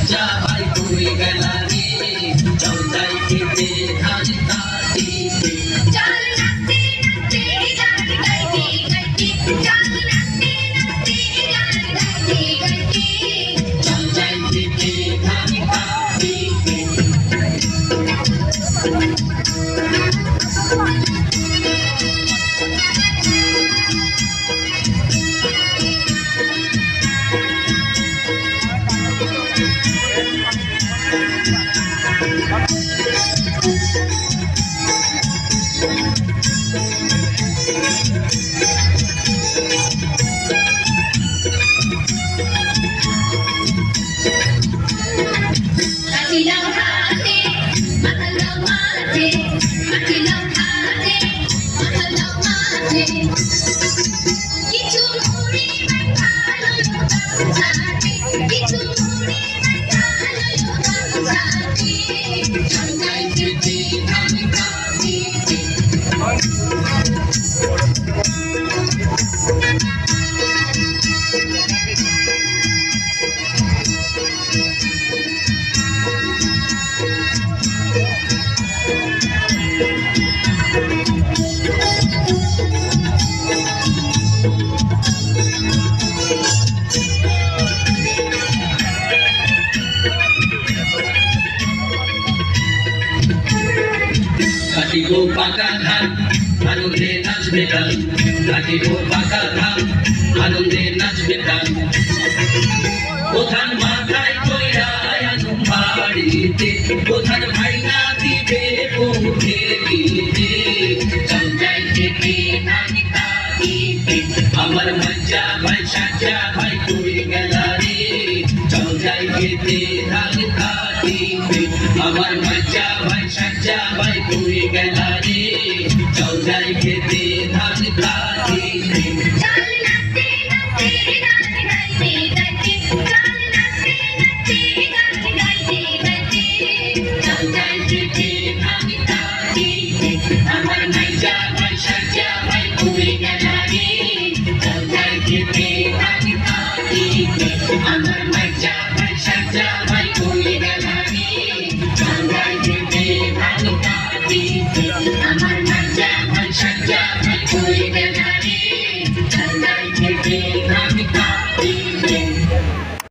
সাজ্জা ভাই কই গেলা রে চল যাই খেতে ধান কাটিতে চল নাচতে নাচতে গান গাইতে গাইতে চল নাচতে নাচতে গান গাইতে গাইতে চল যাই খেতে ধান কাটিতে কাটিলাম হাতে মাখালাম মাঠে কাটিলাম হাতে মাখালাম মাঠে কিছু মুড়ি মাখালো গামছাতে কিছু মুড়ি মাখালো গামছাতে চল যাই খেতে ধান কাটিতে কাটিব পাকা ধান আনন্দে নাচবে গান কাটিব পাকা ধান আনন্দে নাচবে গান প্রধান মাথায় কইরা আনুম বাড়িতে প্রধান ভাই না দিবে পৌঁছে দিতে চল যাই খেতে ধান কাটিতে আমার মজ্জা ভাই সাজ্জা ভাই কই গেলা রে চল যাই খেতে ধান কাটিতে আমার মজ্জা ভাই সাজ্জা ভাই কই গেলা রে চল যাই খেতে ধান কাটিতে চল নাচতে নাচতে গান গাইতে গাইতে চল নাচতে নাচতে গান গাইতে গাইতে চল যাই খেতে ধান কাটিতে আমার মজ্জা ভাই সাজ্জা ভাই কই গেলা রে চল যাই খেতে